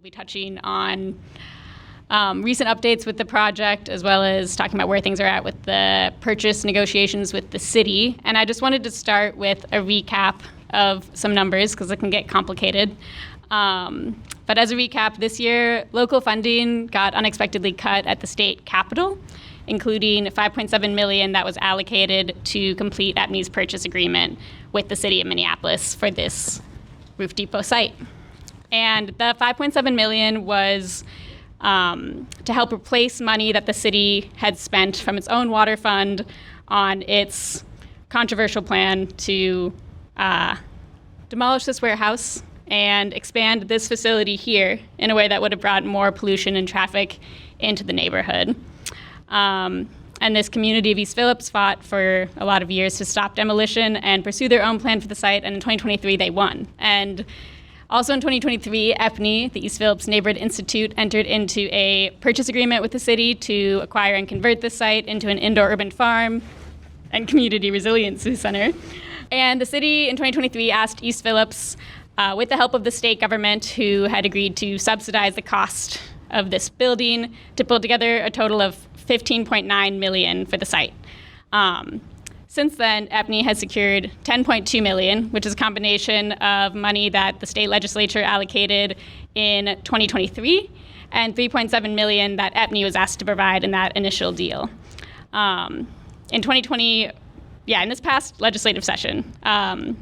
be touching on recent updates with the project, as well as talking about where things are at with the purchase negotiations with the city. And I just wanted to start with a recap of some numbers because it can get complicated. But as a recap, this year, local funding got unexpectedly cut at the state capitol, including $5.7 million that was allocated to complete EPNI's purchase agreement with the city of Minneapolis for this roof depot site. And the $5.7 million was to help replace money that the city had spent from its own water fund on its controversial plan to demolish this warehouse and expand this facility here in a way that would have brought more pollution and traffic into the neighborhood. And this community of East Phillips fought for a lot of years to stop demolition and pursue their own plan for the site, and in 2023 they won. And also in 2023, EPNI, the East Phillips Neighborhood Institute, entered into a purchase agreement with the city to acquire and convert this site into an indoor urban farm and community resiliency center. And the city in 2023 asked East Phillips, with the help of the state government, who had agreed to subsidize the cost of this building, to pull together a total of $15.9 million for the site. Since then, EPNI has secured $10.2 million, which is a combination of money that the state legislature allocated in 2023 and $3.7 million that EPNI was asked to provide in that initial deal. In this past legislative session, an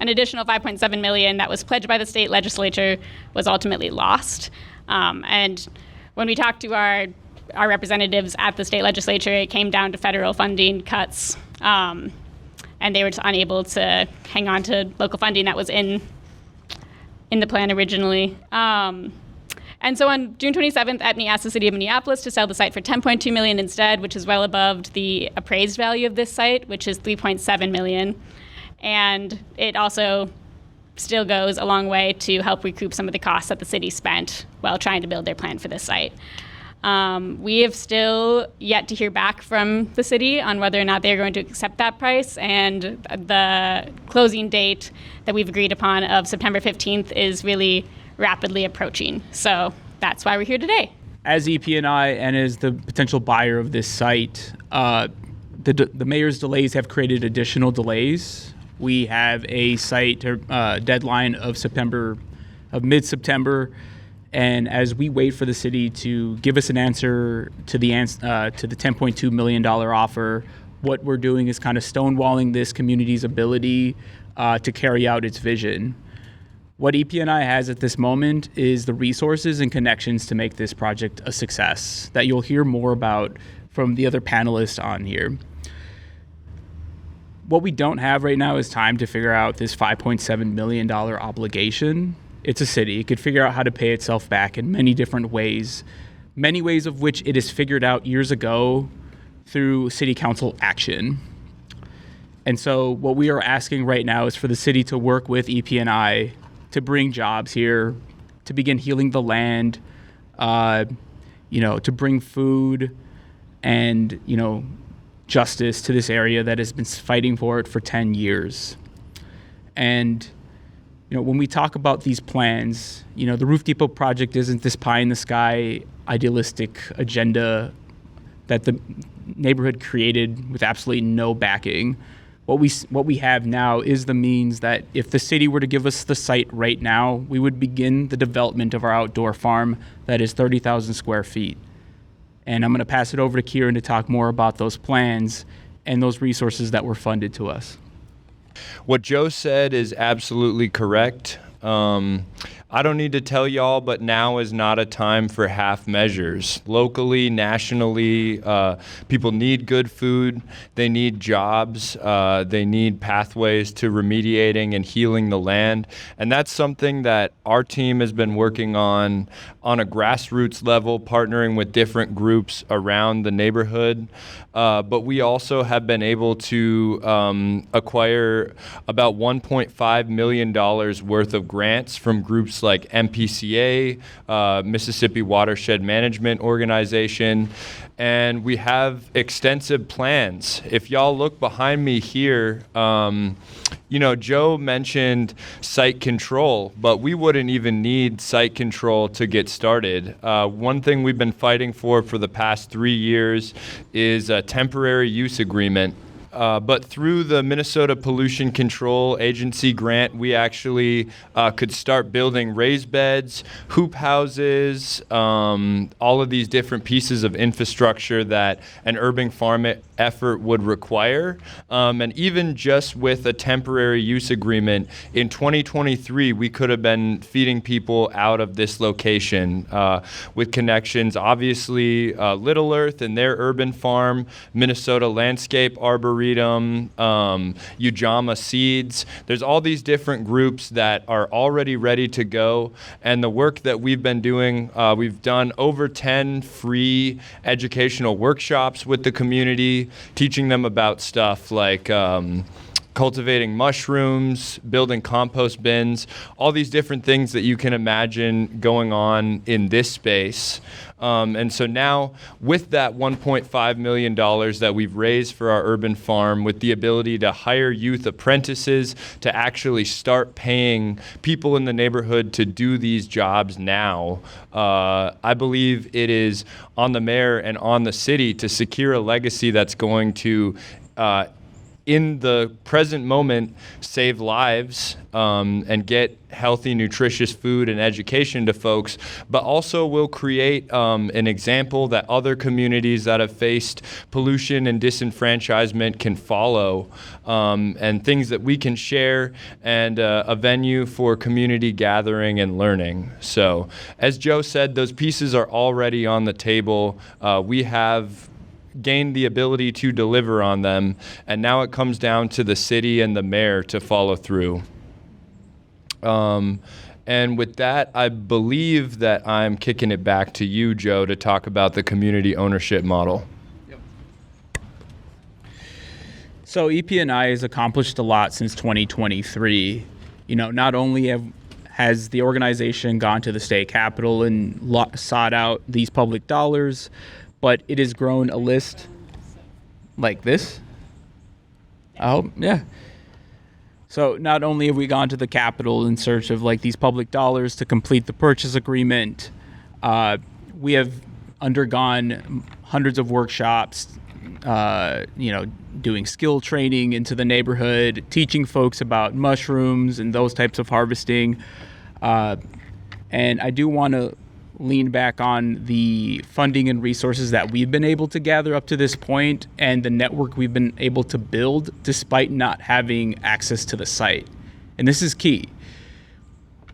additional $5.7 million that was pledged by the state legislature was ultimately lost. And when we talked to our representatives at the state legislature, it came down to federal funding cuts, and they were just unable to hang on to local funding that was in the plan originally. And so on June 27th, EPNI asked the city of Minneapolis to sell the site for $10.2 million instead, which is well above the appraised value of this site, which is $3.7 million. And it also still goes a long way to help recoup some of the costs that the city spent while trying to build their plan for this site. We have still yet to hear back from the city on whether or not they're going to accept that price, and the closing date that we've agreed upon of September 15th is really rapidly approaching. So that's why we're here today. As EPNI and as the potential buyer of this site, the mayor's delays have created additional delays. We have a site deadline of mid-September. And as we wait for the city to give us an answer to the $10.2 million offer, what we're doing is kind of stonewalling this community's ability to carry out its vision. What EPNI has at this moment is the resources and connections to make this project a success that you'll hear more about from the other panelists on here. What we don't have right now is time to figure out this $5.7 million obligation. It's a city. It could figure out how to pay itself back in many different ways, many ways of which it is figured out years ago through city council action. And so what we are asking right now is for the city to work with EPNI to bring jobs here, to begin healing the land, to bring food and, justice to this area that has been fighting for it for 10 years. And when we talk about these plans, the Roof Depot project isn't this pie-in-the-sky idealistic agenda that the neighborhood created with absolutely no backing. What we have now is the means that if the city were to give us the site right now, we would begin the development of our outdoor farm that is 30,000 square feet. And I'm going to pass it over to Kieran to talk more about those plans and those resources that were funded to us. What Joe said is absolutely correct. I don't need to tell y'all, but now is not a time for half measures. Locally, nationally, people need good food. They need jobs. They need pathways to remediating and healing the land. And that's something that our team has been working on a grassroots level, partnering with different groups around the neighborhood. But we also have been able to acquire about $1.5 million worth of grants from groups groups like MPCA, Mississippi Watershed Management Organization, and we have extensive plans. If y'all look behind me here, Joe mentioned site control, but we wouldn't even need site control to get started. One thing we've been fighting for the past 3 years is a temporary use agreement. But through the Minnesota Pollution Control Agency grant, we actually could start building raised beds, hoop houses, all of these different pieces of infrastructure that an urban farm effort would require. And even just with a temporary use agreement, in 2023, we could have been feeding people out of this location with connections, obviously, Little Earth and their urban farm, Minnesota Landscape Arboretum, Ujamaa Seeds. There's all these different groups that are already ready to go. And the work that we've been doing, we've done over 10 free educational workshops with the community, teaching them about stuff like cultivating mushrooms, building compost bins, all these different things that you can imagine going on in this space. And so now with that $1.5 million that we've raised for our urban farm, with the ability to hire youth apprentices to actually start paying people in the neighborhood to do these jobs now, I believe it is on the mayor and on the city to secure a legacy that's going to in the present moment, save lives and get healthy, nutritious food and education to folks, but also will create an example that other communities that have faced pollution and disenfranchisement can follow, and things that we can share, and a venue for community gathering and learning. So, as Joe said, those pieces are already on the table. We have gained the ability to deliver on them, and now it comes down to the city and the mayor to follow through. And with that, I believe that I'm kicking it back to you, Joe, to talk about the community ownership model. Yep. So EP&I has accomplished a lot since 2023. Not only has the organization gone to the state capitol and sought out these public dollars, but it has grown a list like this. I hope, yeah. So not only have we gone to the Capitol in search of these public dollars to complete the purchase agreement, we have undergone hundreds of workshops, doing skill training into the neighborhood, teaching folks about mushrooms and those types of harvesting. And I do want to lean back on the funding and resources that we've been able to gather up to this point and the network we've been able to build despite not having access to the site. And this is key.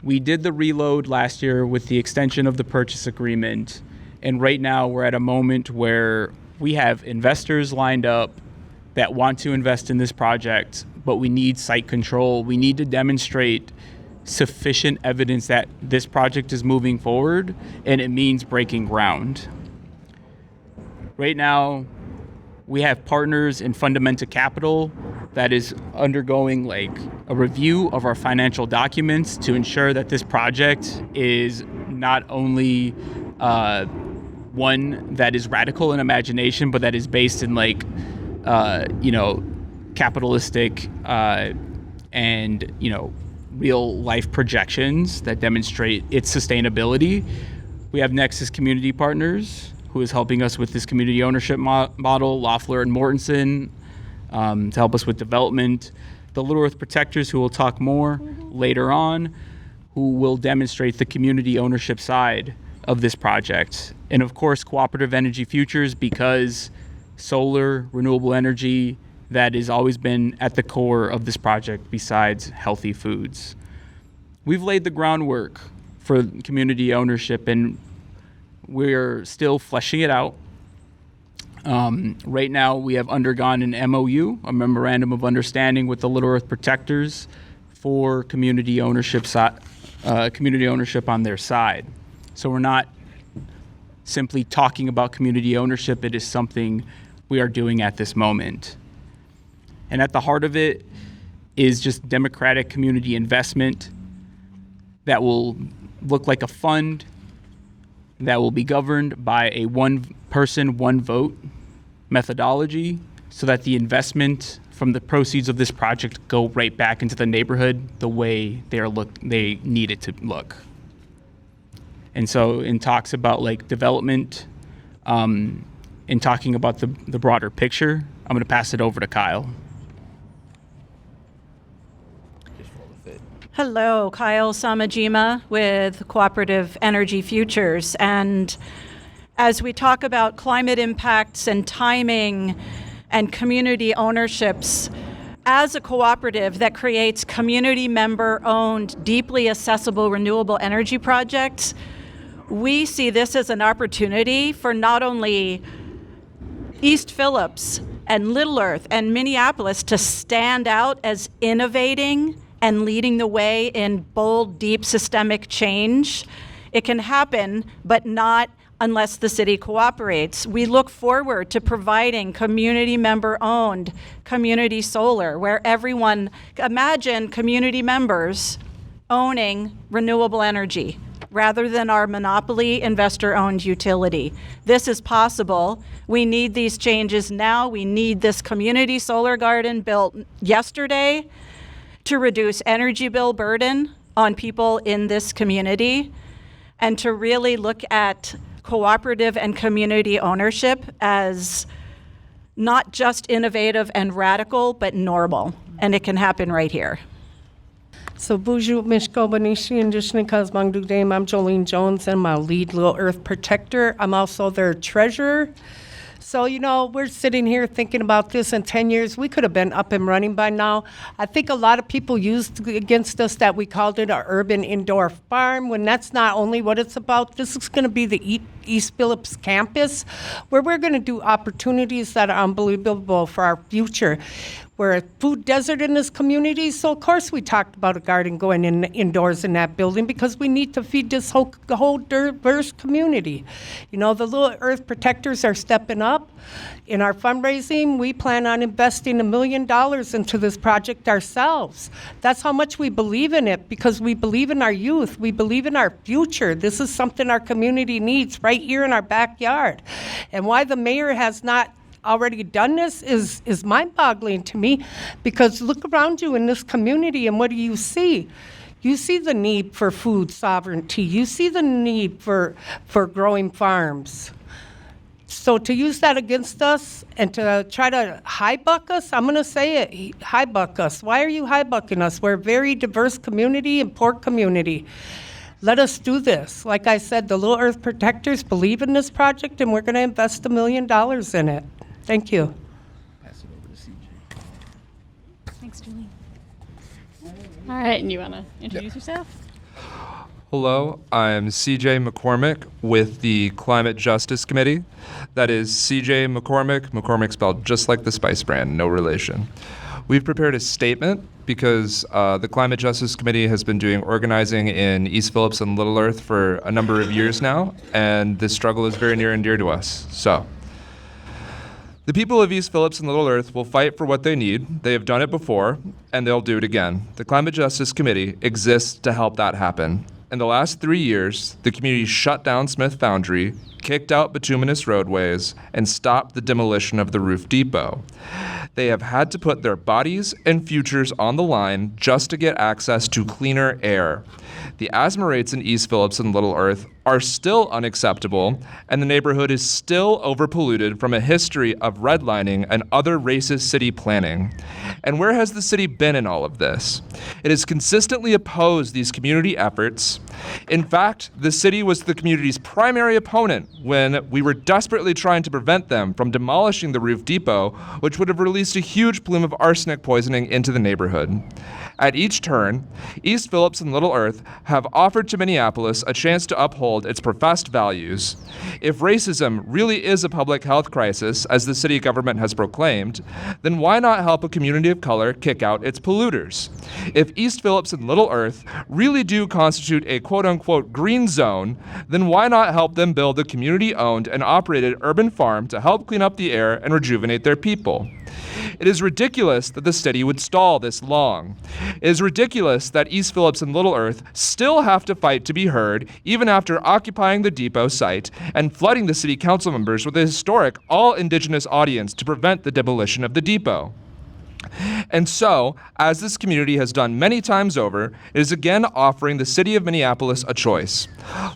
We did the reload last year with the extension of the purchase agreement, and right now we're at a moment where we have investors lined up that want to invest in this project, but we need site control. We need to demonstrate sufficient evidence that this project is moving forward, and it means breaking ground. Right now, we have partners in Fundamental Capital that is undergoing a review of our financial documents to ensure that this project is not only one that is radical in imagination, but that is based in capitalistic and real life projections that demonstrate its sustainability. We have Nexus Community Partners, who is helping us with this community ownership model, Loeffler and Mortensen, to help us with development. The Little Earth Protectors, who will talk more later on, who will demonstrate the community ownership side of this project. And of course, Cooperative Energy Futures, because solar, renewable energy, that has always been at the core of this project besides healthy foods. We've laid the groundwork for community ownership, and we're still fleshing it out. Right now, we have undergone an MOU, a Memorandum of Understanding, with the Little Earth Protectors for community ownership on their side. So we're not simply talking about community ownership. It is something we are doing at this moment. And at the heart of it is just democratic community investment that will look like a fund that will be governed by a one person, one vote methodology, so that the investment from the proceeds of this project go right back into the neighborhood the way they need it to look. And so in talks about like development, in talking about the broader picture, I'm going to pass it over to Kyle. Hello, Kyle Samajima with Cooperative Energy Futures. And as we talk about climate impacts and timing and community ownerships, as a cooperative that creates community member-owned, deeply accessible renewable energy projects, we see this as an opportunity for not only East Phillips and Little Earth and Minneapolis to stand out as innovating and leading the way in bold, deep systemic change. It can happen, but not unless the city cooperates. We look forward to providing community member-owned community solar, where everyone, imagine community members owning renewable energy rather than our monopoly investor-owned utility. This is possible. We need these changes now. We need this community solar garden built yesterday to reduce energy bill burden on people in this community, and to really look at cooperative and community ownership as not just innovative and radical, but normal. And it can happen right here. So Buju Mishko Banishi and Dishnikas Mangdugdame, I'm Jolene Jones, and my lead Little Earth Protector. I'm also their treasurer. So, we're sitting here thinking about this in 10 years. We could have been up and running by now. I think a lot of people used against us that we called it an urban indoor farm, when that's not only what it's about. This is going to be the East Phillips campus, where we're going to do opportunities that are unbelievable for our future. We're a food desert in this community, so of course we talked about a garden going in indoors in that building, because we need to feed this whole diverse community. The Little Earth Protectors are stepping up. In our fundraising, we plan on investing $1 million into this project ourselves. That's how much we believe in it, because we believe in our youth. We believe in our future. This is something our community needs right here in our backyard. And why the mayor has not already done this is mind-boggling to me, because look around you in this community and what do you see? You see the need for food sovereignty. You see the need for growing farms. So to use that against us and to try to high-buck us, I'm going to say it, high-buck us. Why are you high-bucking us? We're a very diverse community and poor community. Let us do this. Like I said, the Little Earth Protectors believe in this project, and we're going to invest $1 million in it. Thank you. Pass it over to CJ. Thanks, Julie. All right, and you want to introduce yourself? Hello, I'm CJ McCormick with the Climate Justice Committee. That is CJ McCormick spelled just like the spice brand, no relation. We've prepared a statement because the Climate Justice Committee has been doing organizing in East Phillips and Little Earth for a number of years now, and this struggle is very near and dear to us. So, the people of East Phillips and Little Earth will fight for what they need. They have done it before, and they'll do it again. The Climate Justice Committee exists to help that happen. In the last 3 years, the community shut down Smith Foundry, kicked out bituminous roadways, and stopped the demolition of the roof depot. They have had to put their bodies and futures on the line just to get access to cleaner air. The asthma rates in East Phillips and Little Earth are still unacceptable, and the neighborhood is still overpolluted from a history of redlining and other racist city planning. And where has the city been in all of this? It has consistently opposed these community efforts. In fact, the city was the community's primary opponent when we were desperately trying to prevent them from demolishing the roof depot, which would have released a huge plume of arsenic poisoning into the neighborhood. At each turn, East Phillips and Little Earth have offered to Minneapolis a chance to uphold its professed values. If racism really is a public health crisis, as the city government has proclaimed, then why not help a community of color kick out its polluters? If East Phillips and Little Earth really do constitute a quote-unquote green zone, then why not help them build a community-owned and operated urban farm to help clean up the air and rejuvenate their people? It is ridiculous that the city would stall this long. It is ridiculous that East Phillips and Little Earth still have to fight to be heard even after occupying the depot site and flooding the city council members with a historic all-indigenous audience to prevent the demolition of the depot. And so, as this community has done many times over, it is again offering the city of Minneapolis a choice.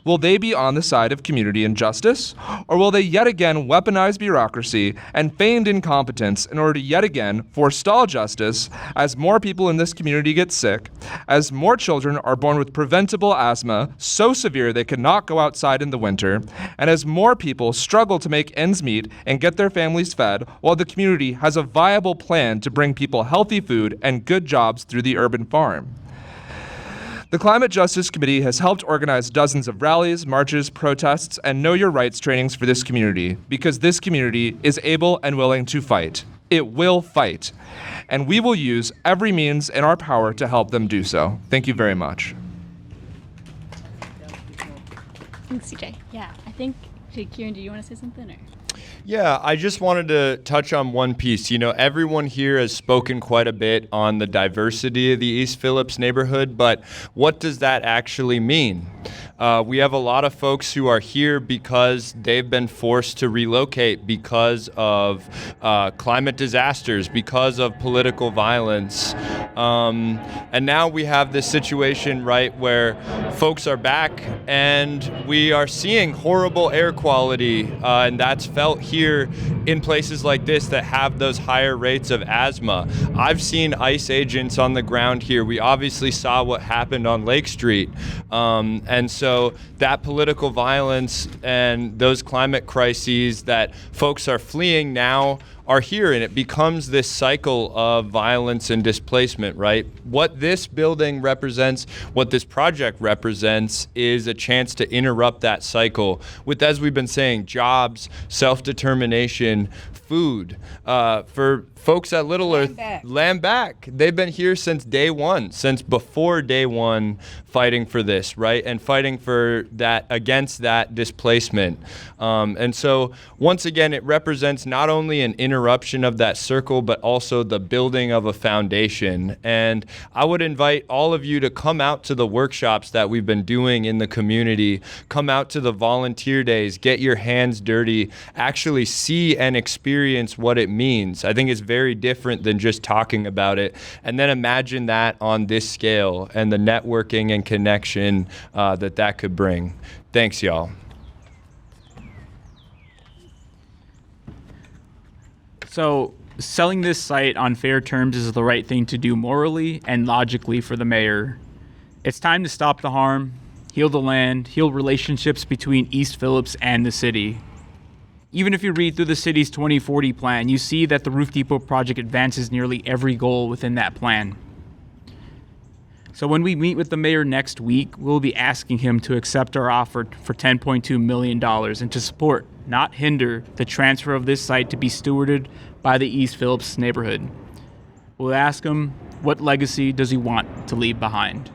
Will they be on the side of community and justice, or will they yet again weaponize bureaucracy and feigned incompetence in order to yet again forestall justice as more people in this community get sick, as more children are born with preventable asthma so severe they cannot go outside in the winter, and as more people struggle to make ends meet and get their families fed while the community has a viable plan to bring people healthy food and good jobs through the urban farm. The Climate Justice Committee has helped organize dozens of rallies, marches, protests, and Know Your Rights trainings for this community because this community is able and willing to fight. It will fight, and we will use every means in our power to help them do so. Thank you very much. Thanks, CJ. Yeah, I think, Kieran, do you want to say something? Or? Yeah, I just wanted to touch on one piece. You know, everyone here has spoken quite a bit on the diversity of the East Phillips neighborhood, but what does that actually mean? We have a lot of folks who are here because they've been forced to relocate because of climate disasters, because of political violence. And now we have this situation, right, where folks are back and we are seeing horrible air quality, and that's felt here in places like this that have those higher rates of asthma. I've seen ICE agents on the ground here. We obviously saw what happened on Lake Street. And so that political violence and those climate crises that folks are fleeing now are here, and it becomes this cycle of violence and displacement, right? What this building represents, what this project represents, is a chance to interrupt that cycle with, as we've been saying, jobs, self-determination, food. For folks at Little Earth, land back. They've been here since day one, since before day one, fighting for this, right? And fighting for that, against that displacement. And so, once again, it represents not only an interruption of that circle, but also the building of a foundation. And I would invite all of you to come out to the workshops that we've been doing in the community, come out to the volunteer days, get your hands dirty, actually see and experience what it means. I think it's very different than just talking about it. And then imagine that on this scale and the networking and connection that could bring. Thanks, y'all. So selling this site on fair terms is the right thing to do morally and logically for the mayor. It's time to stop the harm, heal the land, heal relationships between East Phillips and the city. Even if you read through the city's 2040 plan, you see that the Roof Depot project advances nearly every goal within that plan. So when we meet with the mayor next week, we'll be asking him to accept our offer for $10.2 million and to support, not hinder, the transfer of this site to be stewarded by the East Phillips neighborhood. We'll ask him, what legacy does he want to leave behind?